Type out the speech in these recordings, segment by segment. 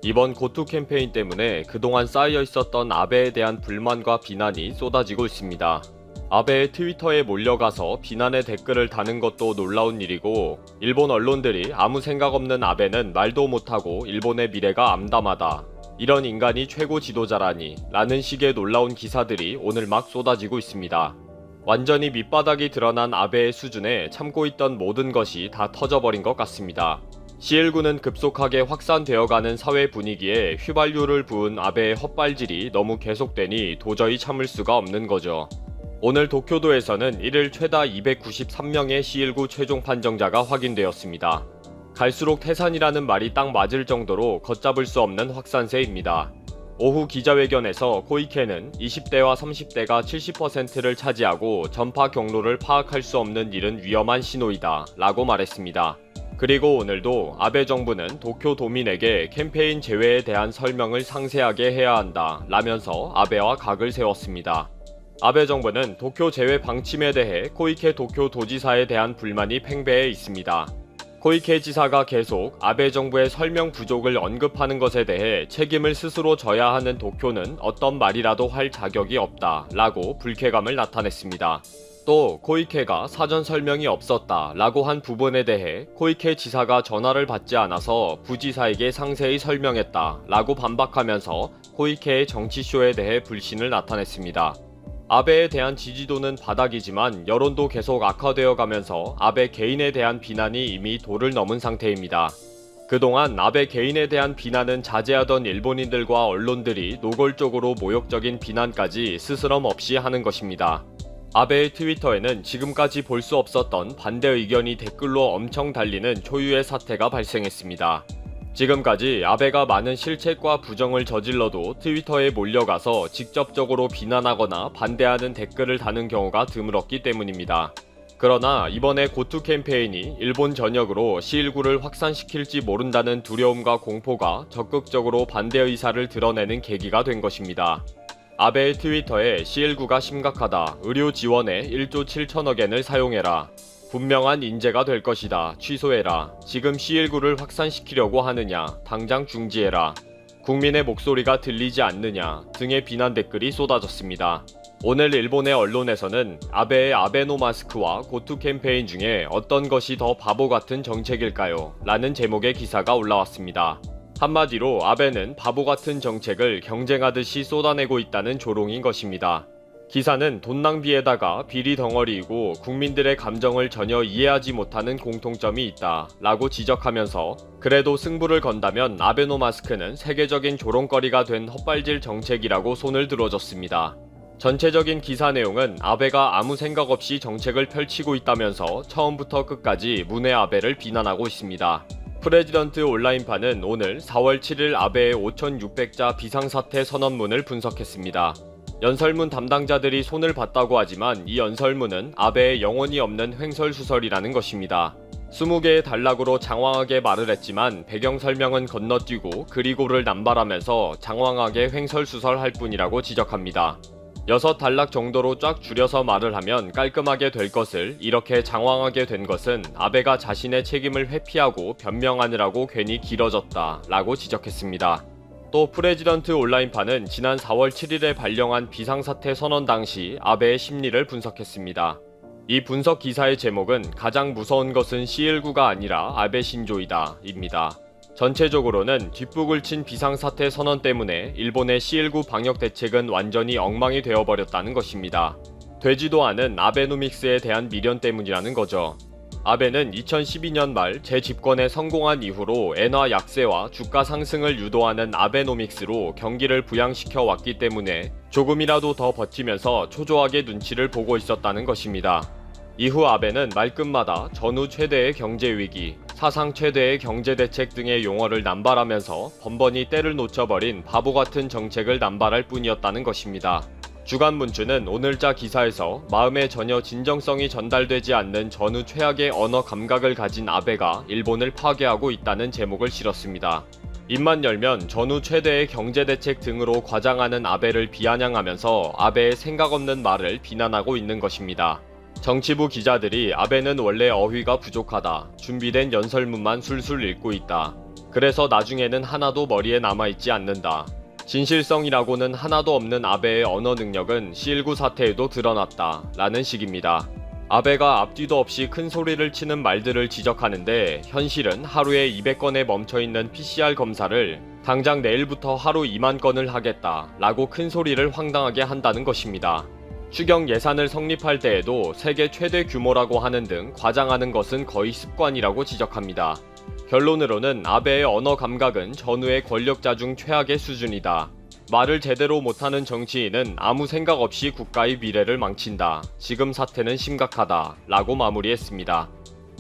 이번 고투 캠페인 때문에 그동안 쌓여 있었던 아베에 대한 불만과 비난이 쏟아지고 있습니다. 아베의 트위터에 몰려가서 비난의 댓글을 다는 것도 놀라운 일이고, 일본 언론들이 아무 생각 없는 아베는 말도 못하고 일본의 미래가 암담하다, 이런 인간이 최고 지도자라니 라는 식의 놀라운 기사들이 오늘 막 쏟아지고 있습니다. 완전히 밑바닥이 드러난 아베의 수준에 참고 있던 모든 것이 다 터져버린 것 같습니다. C19는 급속하게 확산되어가는 사회 분위기에 휘발유를 부은 아베의 헛발질이 너무 계속되니 도저히 참을 수가 없는 거죠. 오늘 도쿄도에서는 1일 최다 293명의 C19 최종 판정자가 확인되었습니다. 갈수록 태산이라는 말이 딱 맞을 정도로 걷잡을 수 없는 확산세입니다. 오후 기자회견에서 코이케는 20대와 30대가 70%를 차지하고 전파 경로를 파악할 수 없는 일은 위험한 신호이다 라고 말했습니다. 그리고 오늘도 아베 정부는 도쿄 도민에게 캠페인 제외에 대한 설명을 상세하게 해야 한다 라면서 아베와 각을 세웠습니다. 아베 정부는 도쿄 제외 방침에 대해 코이케 도쿄 도지사에 대한 불만이 팽배해 있습니다. 코이케 지사가 계속 아베 정부의 설명 부족을 언급하는 것에 대해 책임을 스스로 져야 하는 도쿄는 어떤 말이라도 할 자격이 없다 라고 불쾌감을 나타냈습니다. 또 코이케가 사전 설명이 없었다 라고 한 부분에 대해 코이케 지사가 전화를 받지 않아서 부지사에게 상세히 설명했다 라고 반박하면서 코이케의 정치쇼에 대해 불신을 나타냈습니다. 아베에 대한 지지도는 바닥이지만 여론도 계속 악화되어 가면서 아베 개인에 대한 비난이 이미 도를 넘은 상태입니다. 그동안 아베 개인에 대한 비난은 자제하던 일본인들과 언론들이 노골적으로 모욕적인 비난까지 스스럼 없이 하는 것입니다. 아베의 트위터에는 지금까지 볼 수 없었던 반대 의견이 댓글로 엄청 달리는 초유의 사태가 발생했습니다. 지금까지 아베가 많은 실책과 부정을 저질러도 트위터에 몰려가서 직접적으로 비난하거나 반대하는 댓글을 다는 경우가 드물었기 때문입니다. 그러나 이번에 고투 캠페인이 일본 전역으로 C19를 확산시킬지 모른다는 두려움과 공포가 적극적으로 반대 의사를 드러내는 계기가 된 것입니다. 아베의 트위터에 C19가 심각하다, 의료 지원에 1조 7천억엔을 사용해라, 분명한 인재가 될 것이다, 취소해라, 지금 C19를 확산시키려고 하느냐, 당장 중지해라, 국민의 목소리가 들리지 않느냐 등의 비난 댓글이 쏟아졌습니다. 오늘 일본의 언론에서는 아베의 아베노마스크와 고투 캠페인 중에 어떤 것이 더 바보 같은 정책일까요? 라는 제목의 기사가 올라왔습니다. 한마디로 아베는 바보 같은 정책을 경쟁하듯이 쏟아내고 있다는 조롱인 것입니다. 기사는 돈 낭비에다가 비리 덩어리이고 국민들의 감정을 전혀 이해하지 못하는 공통점이 있다 라고 지적하면서, 그래도 승부를 건다면 아베노마스크는 세계적인 조롱거리가 된 헛발질 정책이라고 손을 들어줬습니다. 전체적인 기사 내용은 아베가 아무 생각 없이 정책을 펼치고 있다면서 처음부터 끝까지 문의 아베를 비난하고 있습니다. 프레지던트 온라인판은 오늘 4월 7일 아베의 5,600자 비상사태 선언문을 분석했습니다. 연설문 담당자들이 손을 봤다고 하지만 이 연설문은 아베의 영혼이 없는 횡설수설이라는 것입니다. 20개의 단락으로 장황하게 말을 했지만 배경 설명은 건너뛰고 그리고를 남발하면서 장황하게 횡설수설할 뿐이라고 지적합니다. 6단락 정도로 쫙 줄여서 말을 하면 깔끔하게 될 것을 이렇게 장황하게 된 것은 아베가 자신의 책임을 회피하고 변명하느라고 괜히 길어졌다 라고 지적했습니다. 또 프레지던트 온라인판은 지난 4월 7일에 발령한 비상사태 선언 당시 아베의 심리를 분석했습니다. 이 분석 기사의 제목은 가장 무서운 것은 C19가 아니라 아베 신조이다 입니다. 전체적으로는 뒷북을 친 비상사태 선언 때문에 일본의 C19 방역 대책은 완전히 엉망이 되어버렸다는 것입니다. 되지도 않은 아베노믹스에 대한 미련 때문이라는 거죠. 아베는 2012년 말 재집권에 성공한 이후로 엔화 약세와 주가 상승을 유도하는 아베노믹스로 경기를 부양시켜 왔기 때문에 조금이라도 더 버티면서 초조하게 눈치를 보고 있었다는 것입니다. 이후 아베는 말끝마다 전후 최대의 경제위기, 사상 최대의 경제대책 등의 용어를 남발하면서 번번이 때를 놓쳐버린 바보같은 정책을 남발할 뿐이었다는 것입니다. 주간문춘은 오늘자 기사에서 마음에 전혀 진정성이 전달되지 않는 전후 최악의 언어 감각을 가진 아베가 일본을 파괴하고 있다는 제목을 실었습니다. 입만 열면 전후 최대의 경제대책 등으로 과장하는 아베를 비아냥하면서 아베의 생각 없는 말을 비난하고 있는 것입니다. 정치부 기자들이 아베는 원래 어휘가 부족하다, 준비된 연설문만 술술 읽고 있다, 그래서 나중에는 하나도 머리에 남아있지 않는다. 진실성이라고는 하나도 없는 아베의 언어 능력은 C19 사태에도 드러났다. 라는 식입니다. 아베가 앞뒤도 없이 큰 소리를 치는 말들을 지적하는데 현실은 하루에 200건에 멈춰있는 PCR 검사를 당장 내일부터 하루 2만 건을 하겠다 라고 큰 소리를 황당하게 한다는 것입니다. 추경 예산을 성립할 때에도 세계 최대 규모라고 하는 등 과장하는 것은 거의 습관이라고 지적합니다. 결론으로는 아베의 언어 감각은 전후의 권력자 중 최악의 수준이다. 말을 제대로 못하는 정치인은 아무 생각 없이 국가의 미래를 망친다. 지금 사태는 심각하다. 라고 마무리했습니다.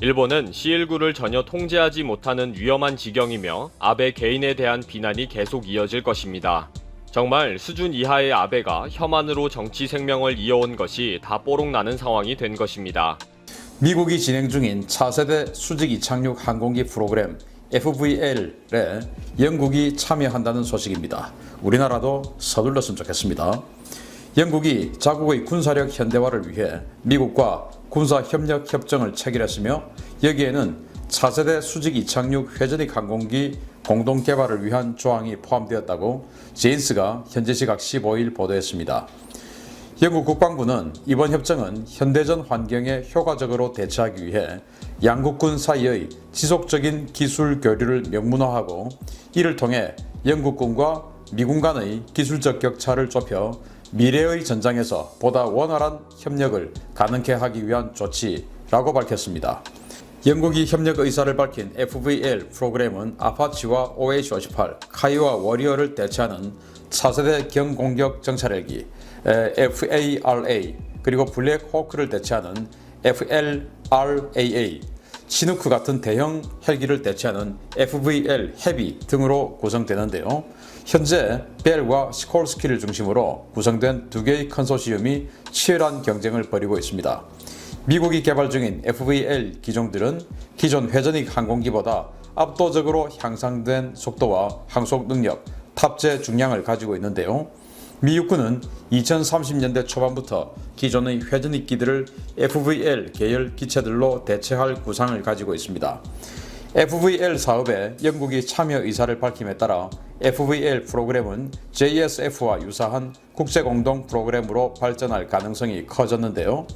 일본은 C19를 전혀 통제하지 못하는 위험한 지경이며 아베 개인에 대한 비난이 계속 이어질 것입니다. 정말 수준 이하의 아베가 혐한으로 정치 생명을 이어온 것이 다 뽀록나는 상황이 된 것입니다. 미국이 진행 중인 차세대 수직 이착륙 항공기 프로그램 FVL에 영국이 참여한다는 소식입니다. 우리나라도 서둘렀으면 좋겠습니다. 영국이 자국의 군사력 현대화를 위해 미국과 군사협력 협정을 체결했으며 여기에는 차세대 수직 이착륙 회전익 항공기 공동 개발을 위한 조항이 포함되었다고 제인스가 현지 시각 15일 보도했습니다. 영국 국방부는 이번 협정은 현대전 환경에 효과적으로 대처하기 위해 양국군 사이의 지속적인 기술 교류를 명문화하고 이를 통해 영국군과 미군 간의 기술적 격차를 좁혀 미래의 전장에서 보다 원활한 협력을 가능케 하기 위한 조치라고 밝혔습니다. 영국이 협력 의사를 밝힌 FVL 프로그램은 아파치와 OH-58, 카이와 워리어를 대체하는 차세대 경공격 정찰헬기 FARA 그리고 블랙 호크를 대체하는 FLRAA, 치누크 같은 대형 헬기를 대체하는 FVL 헤비 등으로 구성되는데요. 현재 벨과 시콜스키를 중심으로 구성된 두 개의 컨소시엄이 치열한 경쟁을 벌이고 있습니다. 미국이 개발 중인 FVL 기종들은 기존 회전익 항공기보다 압도적으로 향상된 속도와 항속 능력, 탑재 중량을 가지고 있는데요. 미 육군은 2030년대 초반부터 기존의 회전익기들을 FVL 계열 기체들로 대체할 구상을 가지고 있습니다. FVL 사업에 영국이 참여 의사를 밝힘에 따라 FVL 프로그램은 JSF와 유사한 국제공동 프로그램으로 발전할 가능성이 커졌는데요.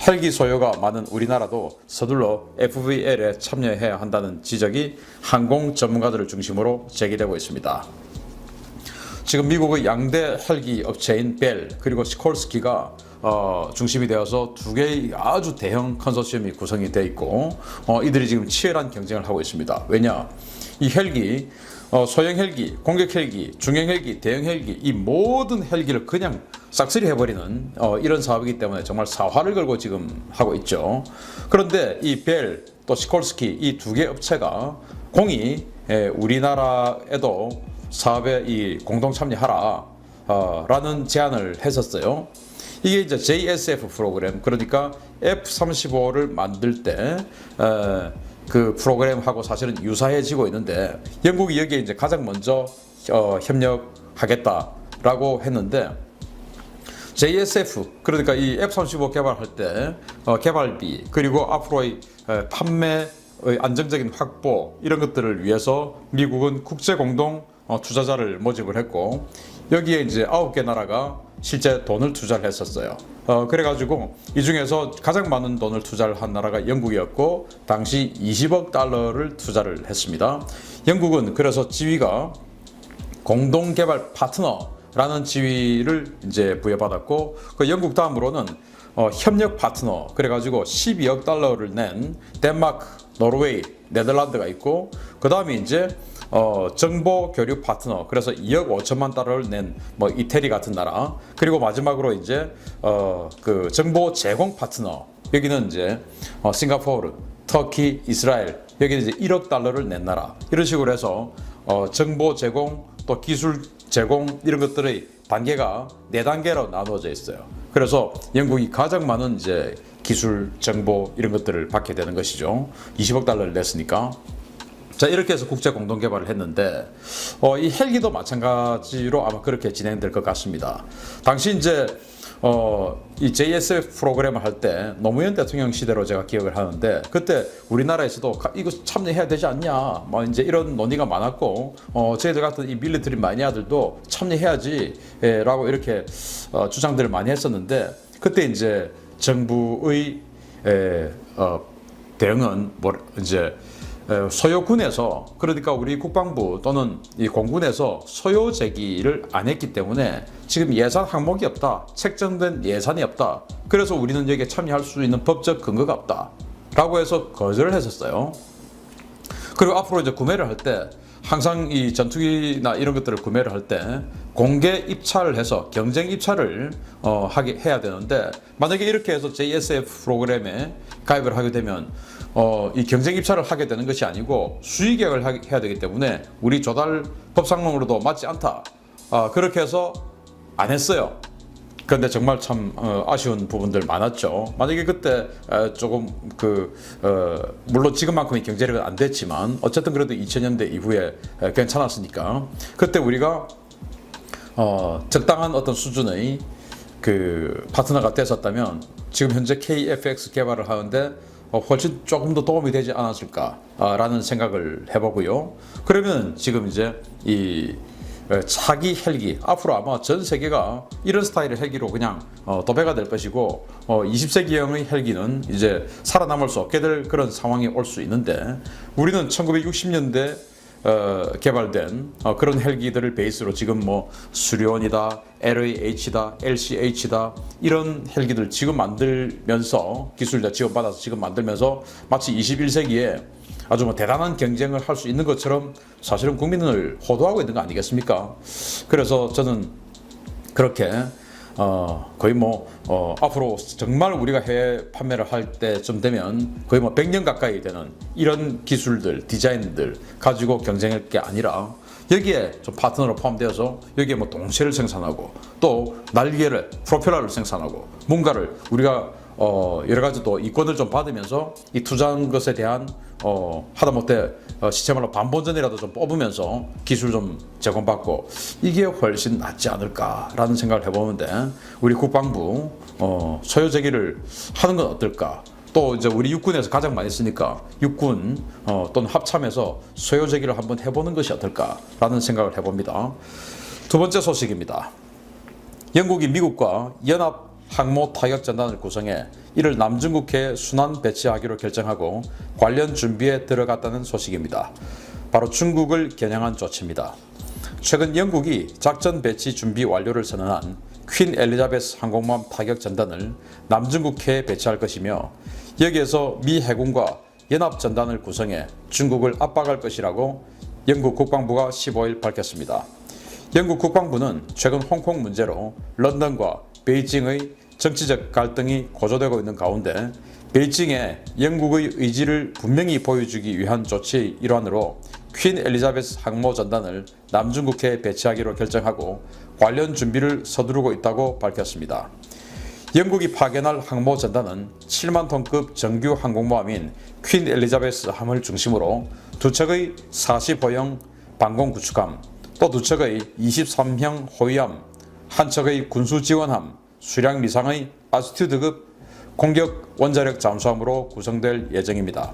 헬기 소요가 많은 우리나라도 서둘러 FVL에 참여해야 한다는 지적이 항공 전문가들을 중심으로 제기되고 있습니다. 지금 미국의 양대 헬기 업체인 벨 그리고 시콜스키가 중심이 되어서 두 개의 아주 대형 컨소시엄이 구성이 되어 있고 이들이 지금 치열한 경쟁을 하고 있습니다. 왜냐? 이 헬기, 소형 헬기, 공격 헬기, 중형 헬기, 대형 헬기 이 모든 헬기를 그냥 싹쓸이 해버리는 이런 사업이기 때문에 정말 사활을 걸고 지금 하고 있죠. 그런데 이 벨 또 시콜스키 이 두 개 업체가 공이 우리나라에도 사업에 이 공동 참여하라 라는 제안을 했었어요. 이게 이제 JSF 프로그램, 그러니까 F-35를 만들 때 그 프로그램하고 사실은 유사해지고 있는데 영국이 여기에 이제 가장 먼저 협력하겠다라고 했는데 JSF, 그러니까 이 F-35 개발할 때 개발비 그리고 앞으로의 판매의 안정적인 확보 이런 것들을 위해서 미국은 국제 공동 투자자를 모집을 했고 여기에 이제 9개 나라가 실제 돈을 투자를 했었어요. 그래가지고 이 중에서 가장 많은 돈을 투자를 한 나라가 영국이었고 당시 20억 달러를 투자를 했습니다. 영국은 그래서 지위가 공동개발 파트너라는 지위를 이제 부여받았고 그 영국 다음으로는 협력 파트너 그래가지고 12억 달러를 낸 덴마크, 노르웨이, 네덜란드가 있고 그 다음에 이제 정보 교류 파트너 그래서 2억 5천만 달러를 낸 뭐 이태리 같은 나라 그리고 마지막으로 이제 그 정보 제공 파트너 여기는 이제 싱가포르, 터키, 이스라엘 여기는 이제 1억 달러를 낸 나라 이런 식으로 해서 정보 제공 또 기술 제공 이런 것들의 단계가 4단계로 나누어져 있어요. 그래서 영국이 가장 많은 이제 기술 정보 이런 것들을 받게 되는 것이죠. 20억 달러를 냈으니까. 자, 이렇게 해서 국제 공동 개발을 했는데 이 헬기도 마찬가지로 아마 그렇게 진행될 것 같습니다. 당시 이제 이 JSF 프로그램을 할 때 노무현 대통령 시대로 제가 기억을 하는데 그때 우리나라에서도 이거 참여해야 되지 않냐 뭐 이제 이런 논의가 많았고 저희들 같은 이 밀리터리 마니아들도 참여해야지라고 이렇게 주장들을 많이 했었는데 그때 이제 정부의 대응은 이제 소요군에서 그러니까 우리 국방부 또는 이 공군에서 소요 제기를 안 했기 때문에 지금 예산 항목이 없다. 책정된 예산이 없다. 그래서 우리는 여기에 참여할 수 있는 법적 근거가 없다. 라고 해서 거절을 했었어요. 그리고 앞으로 이제 구매를 할 때 항상 이 전투기나 이런 것들을 구매를 할 때 공개 입찰을 해서 경쟁 입찰을 해야 되는데 만약에 이렇게 해서 JSF 프로그램에 가입을 하게 되면 이 경쟁 입찰을 하게 되는 것이 아니고 수의 계약을 해야 되기 때문에 우리 조달 법상론으로도 맞지 않다. 그렇게 해서 안 했어요. 그런데 정말 참 아쉬운 부분들 많았죠. 만약에 그때 조금 물론 지금만큼의 경제력은 안 됐지만 어쨌든 그래도 2000년대 이후에 괜찮았으니까 그때 우리가 적당한 어떤 수준의 파트너가 됐었다면 지금 현재 KF-X 개발을 하는데 훨씬 조금 더 도움이 되지 않았을까라는 생각을 해보고요. 그러면 지금 이제 이 차기 헬기 앞으로 아마 전 세계가 이런 스타일의 헬기로 그냥 도배가 될 것이고 20세기형의 헬기는 이제 살아남을 수 없게 될 그런 상황이 올 수 있는데 우리는 1960년대 개발된 그런 헬기들을 베이스로 지금 뭐 수련이다, LAH다, LCH다 이런 헬기들 지금 만들면서 기술자 지원받아서 지금 만들면서 마치 21세기에 아주 뭐 대단한 경쟁을 할 수 있는 것처럼 사실은 국민을 호도하고 있는 거 아니겠습니까? 그래서 저는 그렇게 거의 앞으로 정말 우리가 해외 판매를 할 때쯤 되면 거의 100년 가까이 되는 이런 기술들, 디자인들 가지고 경쟁할 게 아니라 여기에 좀 파트너로 포함되어서 여기에 동체를 생산하고 또 날개를, 프로펠러를 생산하고 뭔가를 우리가 여러 가지 또 이권을 좀 받으면서 이 투자한 것에 대한 하다못해 시체말로 반본전이라도 좀 뽑으면서 기술 좀 제공받고 이게 훨씬 낫지 않을까라는 생각을 해보는데 우리 국방부 소요 제기를 하는 건 어떨까? 또 이제 우리 육군에서 가장 많이 쓰니까 육군 또는 합참에서 소요 제기를 한번 해보는 것이 어떨까라는 생각을 해봅니다. 두 번째 소식입니다. 영국이 미국과 연합 항모 타격 전단을 구성해 이를 남중국해에 순환 배치하기로 결정하고 관련 준비에 들어갔다는 소식입니다. 바로 중국을 겨냥한 조치입니다. 최근 영국이 작전 배치 준비 완료를 선언한 퀸 엘리자베스 항공모함 타격 전단을 남중국해에 배치할 것이며 여기에서 미 해군과 연합 전단을 구성해 중국을 압박할 것이라고 영국 국방부가 15일 밝혔습니다. 영국 국방부는 최근 홍콩 문제로 런던과 베이징의 정치적 갈등이 고조되고 있는 가운데 베이징에 영국의 의지를 분명히 보여주기 위한 조치의 일환으로 퀸 엘리자베스 항모 전단을 남중국해에 배치하기로 결정하고 관련 준비를 서두르고 있다고 밝혔습니다. 영국이 파견할 항모 전단은 7만 톤급 정규 항공모함인 퀸 엘리자베스 함을 중심으로 두 척의 45형 방공 구축함, 또 두 척의 23형 호위함, 한 척의 군수지원함, 수량 미상의 아스튜드급 공격 원자력 잠수함으로 구성될 예정입니다.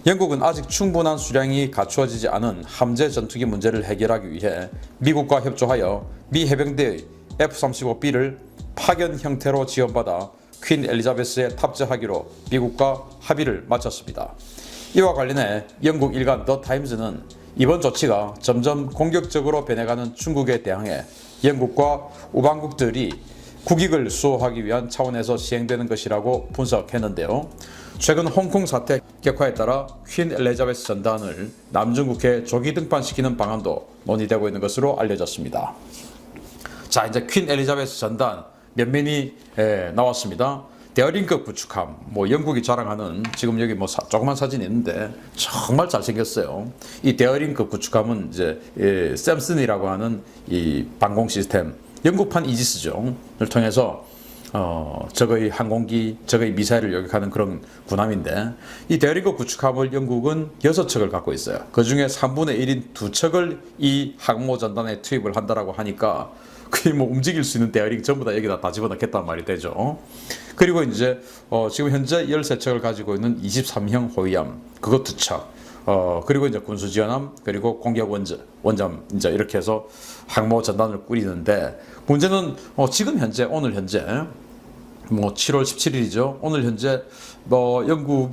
영국은 아직 충분한 수량이 갖추어지지 않은 함재 전투기 문제를 해결하기 위해 미국과 협조하여 미 해병대의 F-35B를 파견 형태로 지원받아 퀸 엘리자베스에 탑재하기로 미국과 합의를 마쳤습니다. 이와 관련해 영국 일간 더 타임즈는 이번 조치가 점점 공격적으로 변해가는 중국에 대항해 영국과 우방국들이 국익을 수호하기 위한 차원에서 시행되는 것이라고 분석했는데요. 최근 홍콩 사태 격화에 따라 퀸 엘리자베스 전단을 남중국해에 조기 등반시키는 방안도 논의되고 있는 것으로 알려졌습니다. 자, 이제 퀸 엘리자베스 전단 면면이 나왔습니다. 데어링급 구축함, 영국이 자랑하는 지금 여기 조그만 사진이 있는데 정말 잘생겼어요. 이 데어링급 구축함은 이제 샘슨이라고 하는 이 방공 시스템, 영국판 이지스죠,를 통해서 적의 항공기, 적의 미사일을 요격하는 그런 군함인데 이 대륙 구축함을 영국은 6척을 갖고 있어요. 그 중에 3분의 1인 2척을 이 항모 전단에 투입을 한다라고 하니까 거의 뭐 움직일 수 있는 대어링 전부 다 여기다 집어넣겠단 말이 되죠. 그리고 이제 지금 현재 13척을 가지고 있는 23형 호위함 그것 2척 그리고 이제 군수지원함 그리고 공격 원잠 이제 이렇게 해서 항모 전단을 꾸리는데 문제는 지금 현재 오늘 현재 뭐 7월 17일이죠. 오늘 현재 영국이